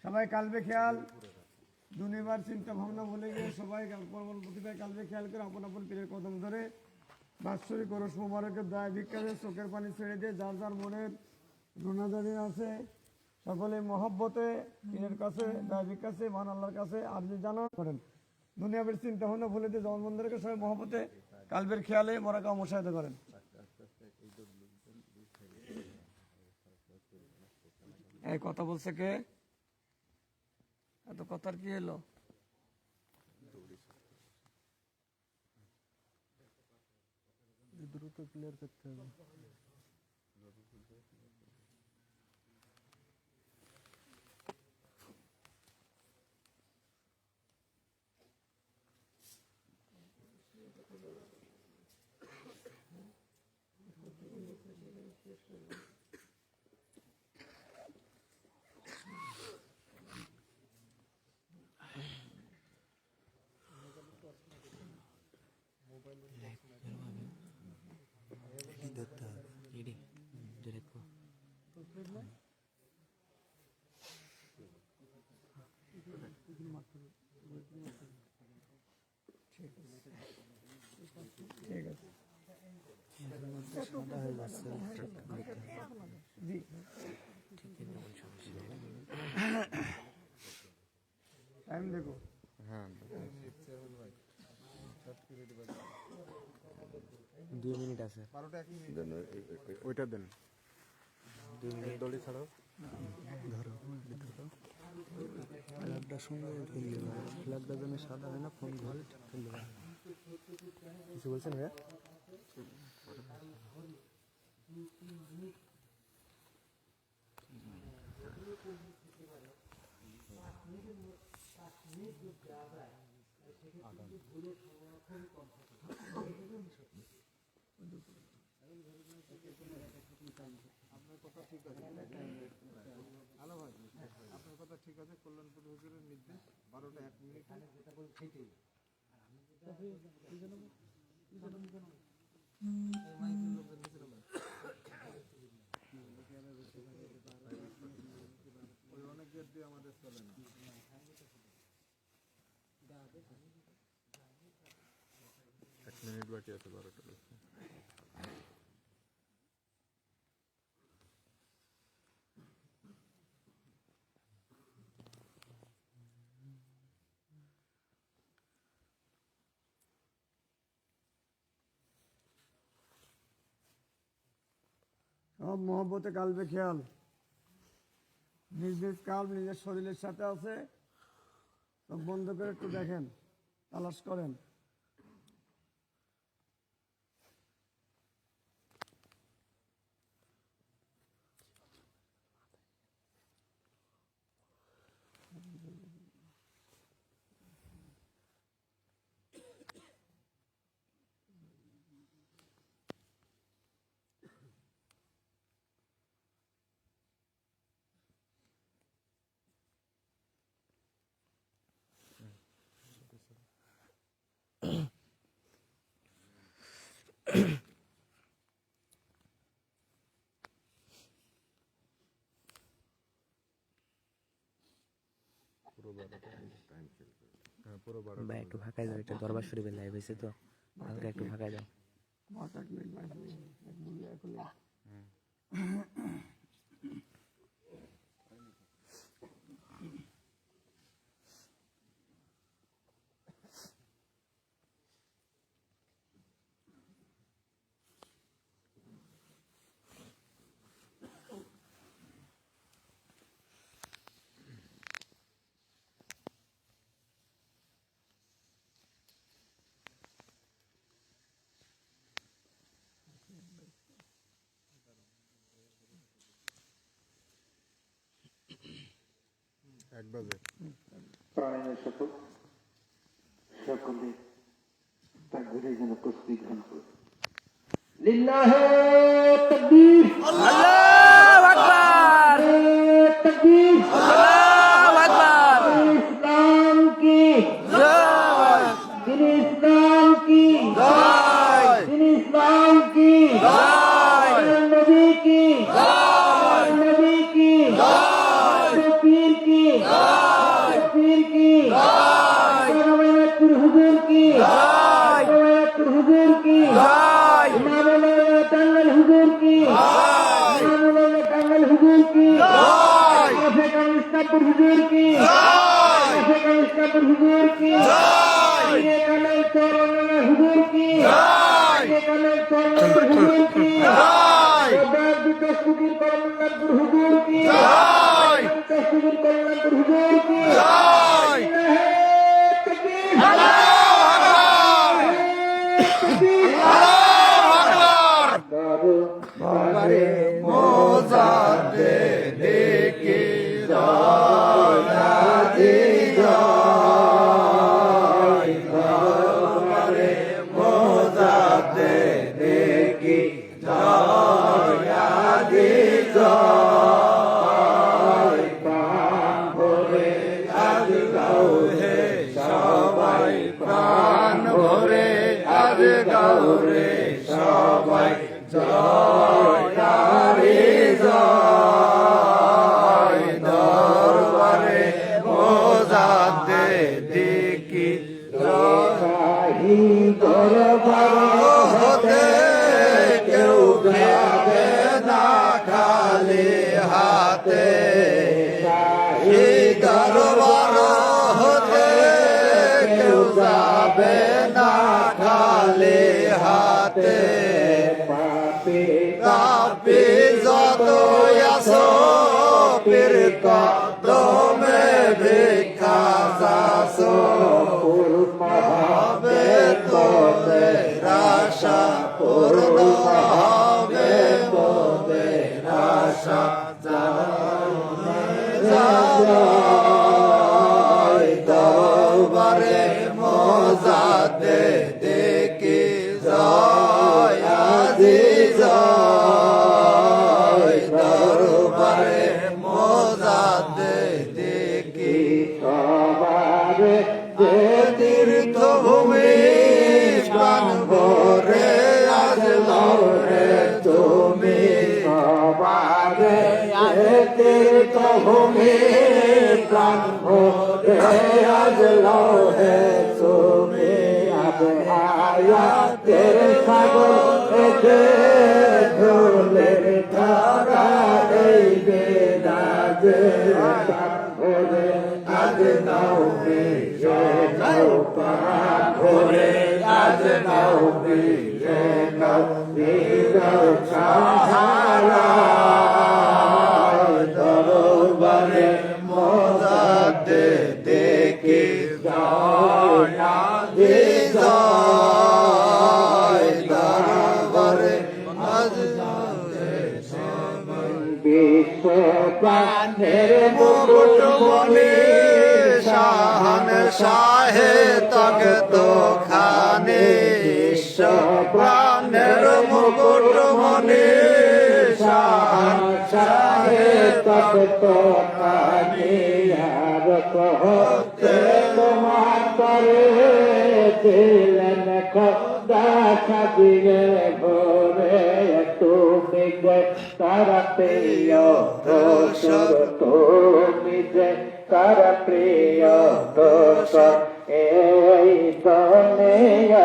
সবাই কালবে খেয়াল, দুনিবার চিন্তা ভাবনা ভুলে গিয়ে সবাই প্রতিভায় কালবে খেয়াল করে আপন আপন পীরের কদম ধরে বাৎসরিক ওরস মোবারকের দায় ভিক্ষারে চোখের পানি ছেড়ে দিয়ে যার যার মনের গুণাদারি আছে সকলে মহব্বতে পীরের কাছে দায় ভিক্ষাছে মহান আল্লাহর কাছে আরজি জানান করেন। দুনিয়াবের চিন্তা ভাবনা ভুলে দিয়ে জওয়ান বন্ধুদেরকে সবাই মহব্বতে কালবের খেয়ালে মোরাকা মোশাহেদা করেন। এই কথা বলছে কে? এত কথার কি এলো? দ্রুত ক্লিয়ার করতে হবে। ঠিক আছে টাইম দেখো। হ্যাঁ 2 মিনিট আছে। ওইটা দেন 2 মিনিট দড়ি ছাড়াও ধরো ফ্ল্যাগটা সুন্দর ফেললে ফ্ল্যাগটা যেন সাদা হয় না ফোন ধরে ফেললে কিছু বলছেন ভাইয়া? আপনার কথা ঠিক আছে, হ্যালো ভাই, আপনার কথা ঠিক আছে। কল্যাণপুর হুজুরের নির্দেশ 12টা 1 মিনিট যেটা বল ঠিকই। ওই অনেক গেট দিয়ে আমাদের চলে না। 1 মিনিট বাকি আছে 12টা। সব মহব্বতে কালবে খেয়াল, নিজ নিজ কাল নিজের শরীরের সাথে আছে, সব বন্ধ করে একটু দেখেন, তালাশ করেন। একটু ফাঁকায় যাও, এটা দরবার শরীফের লাইভ হয়েছে তো, হালকা একটু ফাঁকায় যাও। প্রাণের শপথ সকলে তাকবীরের জন্য প্রস্তুতি গ্রহণ করুন। লিল্লাহে তাকবীর, আল্লাহু আকবার, তাকবীর, আল্লাহু আকবার। ইসলাম কি জয়, ইসলাম কি জয়। দস্তগীর কল্যাণপুর হুজুর কি জয়, দস্তগীর কল্যাণপুর হুজুর কি জয়। বাবারে মোজাতে দেখে জয়াদি জয়, বাবারে মোজাতে দেখি জয়াদি জয়। প্রাণ ভরে আজ গাও হে সবাই, প্রাণ ভরে আজ গাও রে সবাই, জয়ারি জয়। দরবারে মোজাতে দেখি জয়াহি দরবার হতে কেউ যাবে না খালি হাতে, এই দরবার হতে কেউ যাবে না খালি হাতে। পাপি যত আসো পীর কদমে ভিক্ষা চাসো, পূর্ণ হবে তোদের আশা, পূর্ণ হবে তোদের আশা। জয় দরবারে মোজাতে দেখি জয়াদি জয়, দরবারে মোজাতে দেখি সবারে যে তীর্থভূমি, প্রাণ ভরে আজ লড়ে তুমি। সবারে যে তীর্থভূমি, প্রাণ ভরে আজ লড়ে তুমি। আবে হায়াতের সাগর এতে ঢোলের ধারা এই বেদাজে, ভরে আজ নাও বিজে নাও, প্রাণ ভরে আজ নাও বিজে নাও, বিজয় সাহারা। দরবারে মোজাতে দেখি জয়াদি জয়, দরবারে বিশ্ব প্রাণের মুকুটমণি, শাহান শাহে তখত খানে। বিশ্ব প্রাণের মুকুটমণি, শাহান শাহে তখত খানে। আর কহতে তোমার করে দিলেন খোদা সাজিয়ে ভোরে, তুমি যে তার প্রিয় দোসর, তুমি যে তার প্রিয় দোসর। এই দুনিয়ায়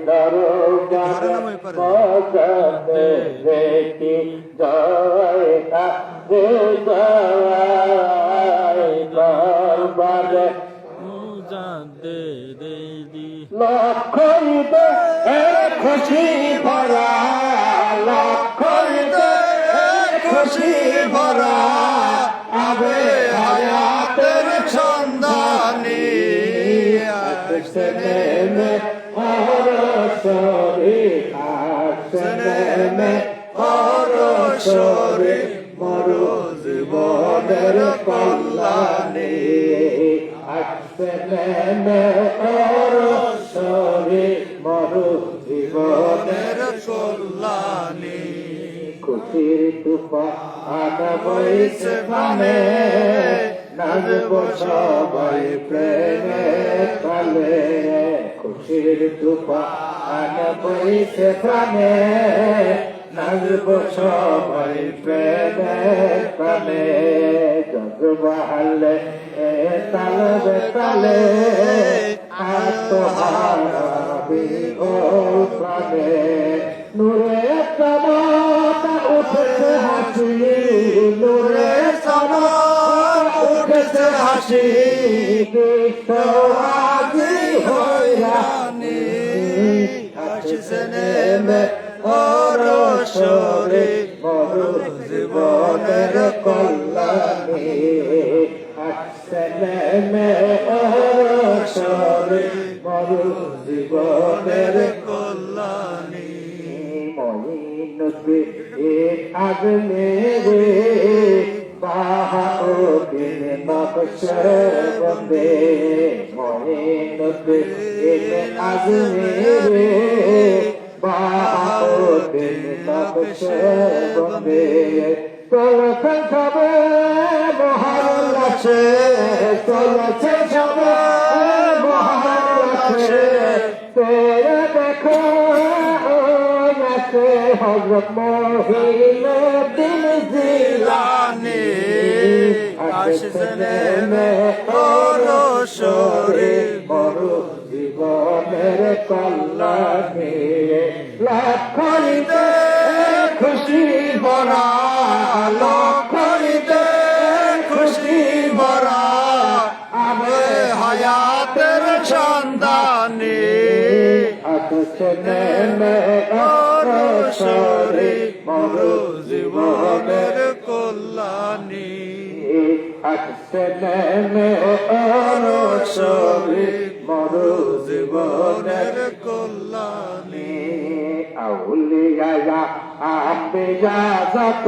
দরবারে মোজাতে দেখি জয়াদি জয়, দরবারে মোজাতে দেখি লক্ষই দে খুশি ভরা, লক্ষই দে খুশি ভরা। আবে হায়াতের সন্ধানী আসনে মে হরসরি, আসনে মে হরসরি। মরু জীবনের কল্যাণী, আসনে মে হরসরি। মরু জীবনের কল্যাণী। খুশির তুফান বইছে প্রাণে, নাচব সবাই প্রেমে তালে। খুশির তুফান বইছে প্রাণে, নাচব সবাই প্রেমে তালে। জগবাহালে তালে তালে, আত্মহারাবি ও প্রাণে। নূরে সমতা উঠেছে হাসি, নূরে সমতা উঠেছে হাসি। বিশ্ব আজি হইরানি, আসছে নেমে সরে মরু জীবনের কল্যাণে আসছে নেমে সরে মরু জীবনের কল্যাণী মহিনতে আগলে রে বাহাউদ্দিন নকশে বন্দে মহিনতে আগলে রে বাহাউদ্দিন নকশে বন্দে চলছেন সবে মহারাষ্ট্রে চলছেন সবে মহারাষ্ট্রে তেরে দেখো হযরত মহিউদ্দিন জিলানী আসছে মে সরে মরু জীবনের কল্যাণে লক্ষণীতে খুশি ভরা লক্ষণীতে খুশি ভরা আবে হায়াতের সন্ধানে আসছে নেমে সরে মরু জীবনের কল্যাণী আসছে নেমে সরে মরু জীবনের কল্যাণী আউলিয়া আম্বিয়া যত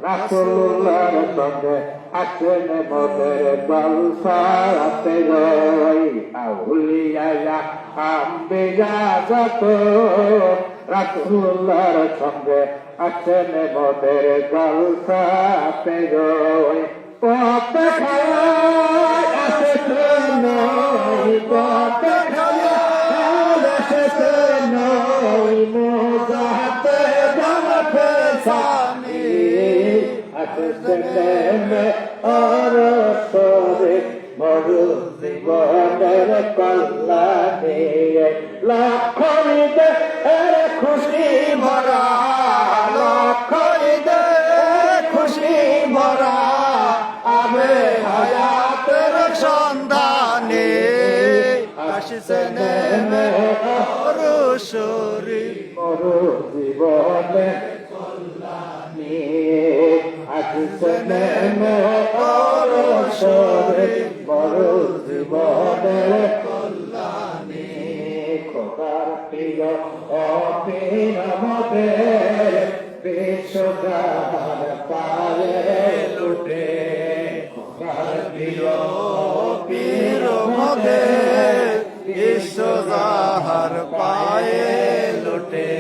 রাসূলুল্লাহর সঙ্গে আসেন মোদের জলসাতে গই আউলিয়া আম্বিয়া যত রাসূলুল্লাহর সঙ্গে আসেন মোদের জলসাতে গই পথে খায় আসতে নয় পথে খায় আসতে নয় মোজাতে জানতে সানি আসতে নেমে সরে মরু জীবনের কল্যাণে লক্ষণীতে খুশি ভরা লক্ষণীতে খুশি ভরা আবে হায়াতের সন্ধানে আসছে নেমে সরে মরু জীবনের কল্যাণে আসছে নেমে সরে মরু জীবনের কল্যাণে খোদার প্রিয় অপীর আমাদের বিশ্বজাহার পায়ে লুটে খোদার প্রিয় পীর মোদের বিশ্বজাহার পায়ে লুটে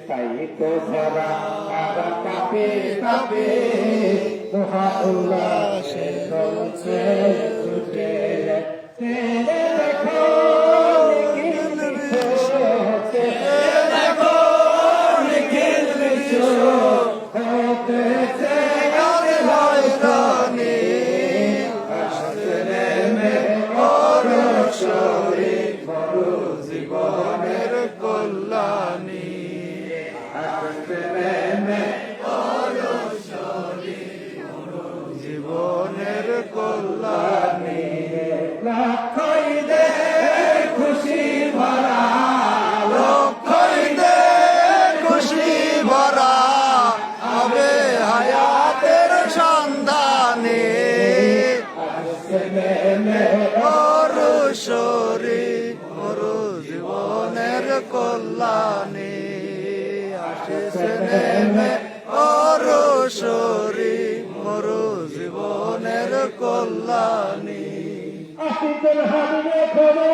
তাই তো ধরা আর কাপে কাপে মহা উল্লাসে চলছে ছুটে দেখো নিখিল বিশ্ব দেখো নিখিল বিশ্ব হতেছে হয়রানি আসতে নেমে সরে মরু জীবনের কল্যাণী আসতে নেমে জীবনের কল্যাণী লক্ষই দে খুশি ভরা লক্ষই দে খুশি ভরা আবে হায়াতের সন্ধানে আসতে নেমে মরু সরে মরু জীবনের কল্যাণী আসছে নেমে মরু সরে মরু জীবনের কল্যাণী আসিতেন হাবিবে খোদা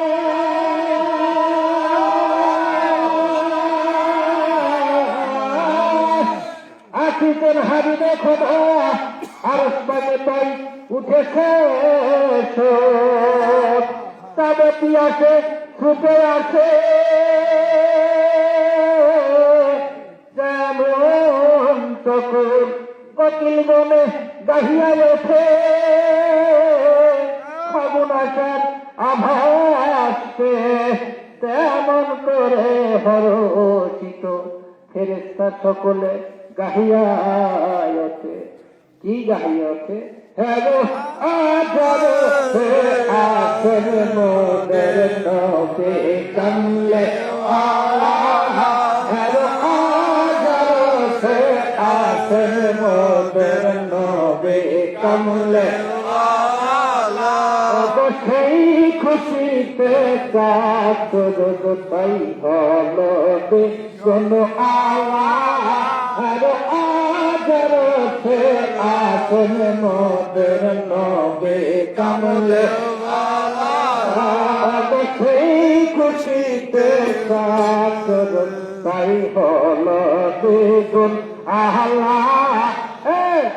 আসিতেন হাবিবে খোদা আর তাই উঠেছে তবে পিয়াসে ছুটে আসে যেমন তখন কপিল বনে গাহিয়া ওঠে ফাগুন আসার আভাসে তেমন করে হরচিত ফেরেশতা সকলে গাহিয়া ওঠে কি গাহিয়া ওঠে হ্যালো আজারো আসেন মোদের নবে কামলে আলা হ্যালো কমলে সেই খুশিতে তাই হলো কোন আলার আদর সে আসন মোদের নবে কমলে সেই খুশিতে তাই হলো দ্বিগুণ আহ্লা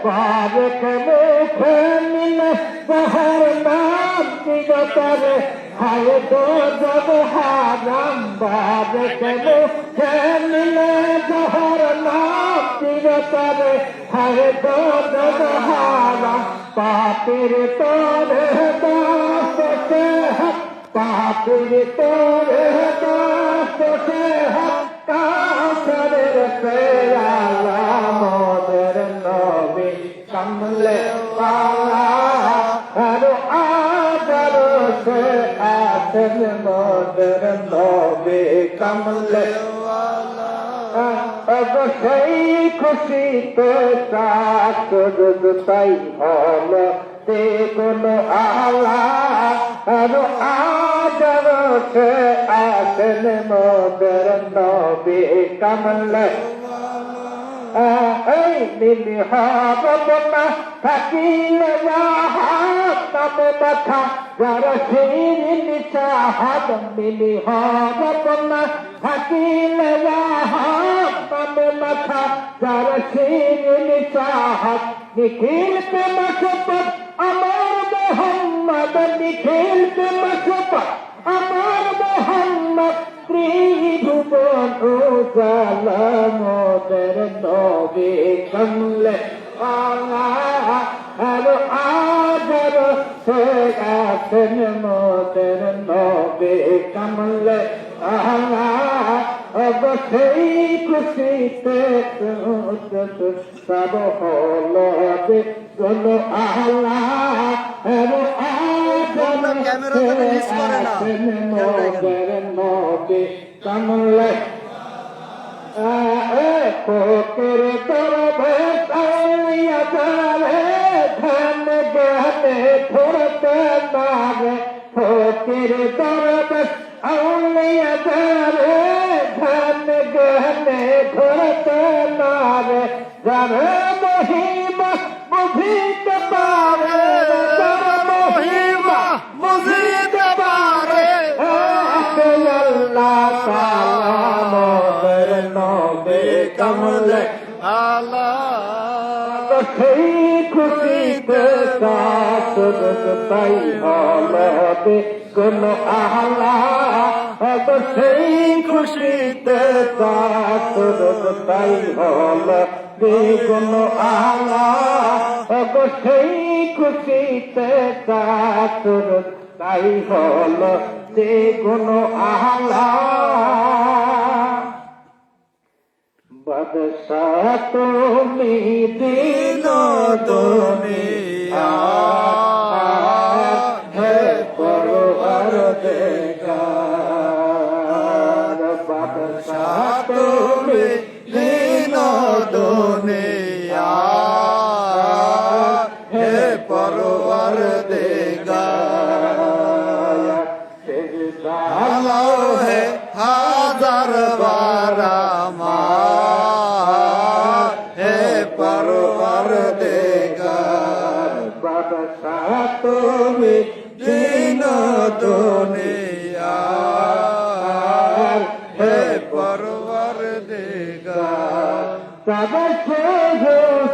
বারেক মুখে মিলে বাহার নাম দিগতারে হায় দো জব হারাম বারেক মুখে মিলে বাহার নাম দিগতারে হায় দো জব হারাম পাপির তোরে দাসতে পাপির তোরে দাসতে কাছের পেয়ালা মোদের নবী কমলে পালা আর আদর সে আসেন মোদের নবী কমলে সেই খুশিতে তাই হল কোন আলা আর আদর সে আসেন মোদের নবী কমলে এই মিলি হবনা থাকিলে তবে মাথা যারা শিরিন চাহাদ মিলি হবনা থাকিলে তবে মাথা যারা শিরিন চাহাদ নিখিল পে মশবত আমার মোহাম্মদ নিখিল পে মশবত আমার মোহাম্মদ ত্রিভুবন উজালা মোদের নবী কমলে আর আদর সে আসেন মোদের নবী কমলে সেই খুশিতে সব হল কোন আহ্লা নবী কমলে ফকির তরবে সালিয়া যাবে ধান গানে ধরতে নারে ফকির তরবে আউলিয়া যাবে ধান গানে ধরতে নারে যারে মহিমা বুঝিতে পারে মহিমা বুঝিতে পারে আল্লাহ তাআলা মোদের নবী কমলে সেই খুশিতে তাই হলে কোন আহ্লা সেই খুশিতে তাই হলে কোন আহ্লা সেই খুশিতে তাই হল যে কোন আহ্লা বাদশাহ তুমি দিন দুনিয়া হে পরওয়ার দেগার বাদশাহ তুমি দিন দুনিয়া হে পরওয়ার দেগার আল্লাহ হে হাজার বারামা তুমি দিন দুনিয়া হে পরওয়ার দেগার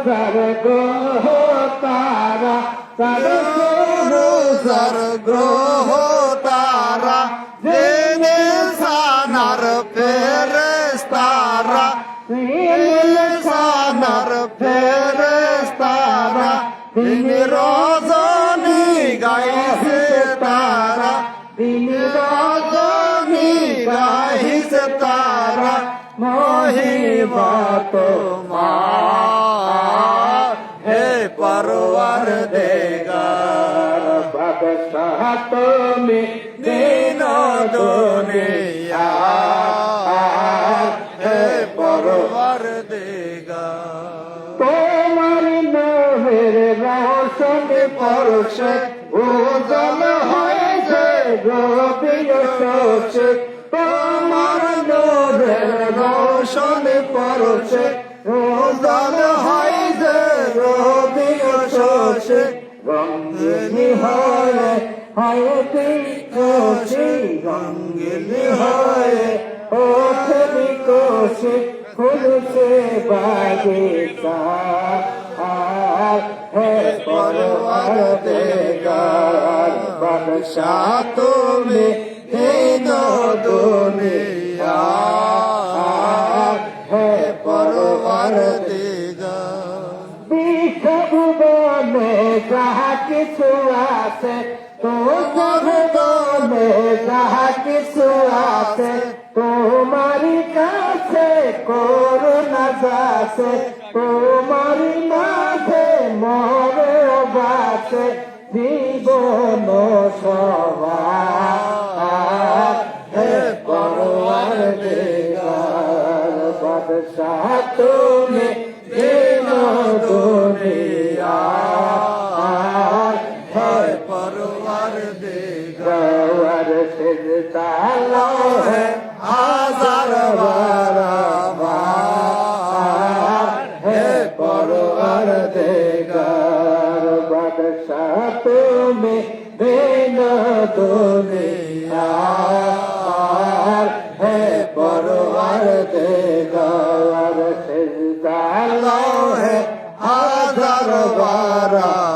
সর গ্রহ তারা সর গ্রহ তারা জেনে সানার ফেরেশতারা সানার ফেরেশতারা দিন রজনী গাইছে তারা দিন রজনী গাইছে তারা মহিমা তোমার হে পরওয়ার দেগার বাদশাহ তুমি দিন দুনিয়া হে পরওয়ার দেগার তোমার নূরের রোশন পরশে উজাল হয় যে রবি শোষে তোমার নূরের রোশন পরশে উজাল হয় যে রবি শোষে রঙ্গিনী হয় হায়তি খুশি রঙ্গিনী হয় ওঠে বিকশি খুলছে বাগিচা হে পরওয়ার দেগার বাদশাহ তুমি দিন দুনিয়া হে পরওয়ার দেগার বিশ্বভুবনে যাহা কিছু আছে তোমার ভুবনে যাহা কিছু আছে তোমারই কাছে করুণা যাচ্ছে তোমারই মাঝে মরে বাসে জীবন সবার হে পরওয়ার দেগার বাদশাহ তুমি দিন দুনিয়া হে পরওয়ার দেগার সিজদা হে হাজার বারবার হে পরওয়ার দেগার বাদশাহ তুমি দিন দুনিয়া হে পরওয়ার দেগার সিজদা হে হাজার বারবার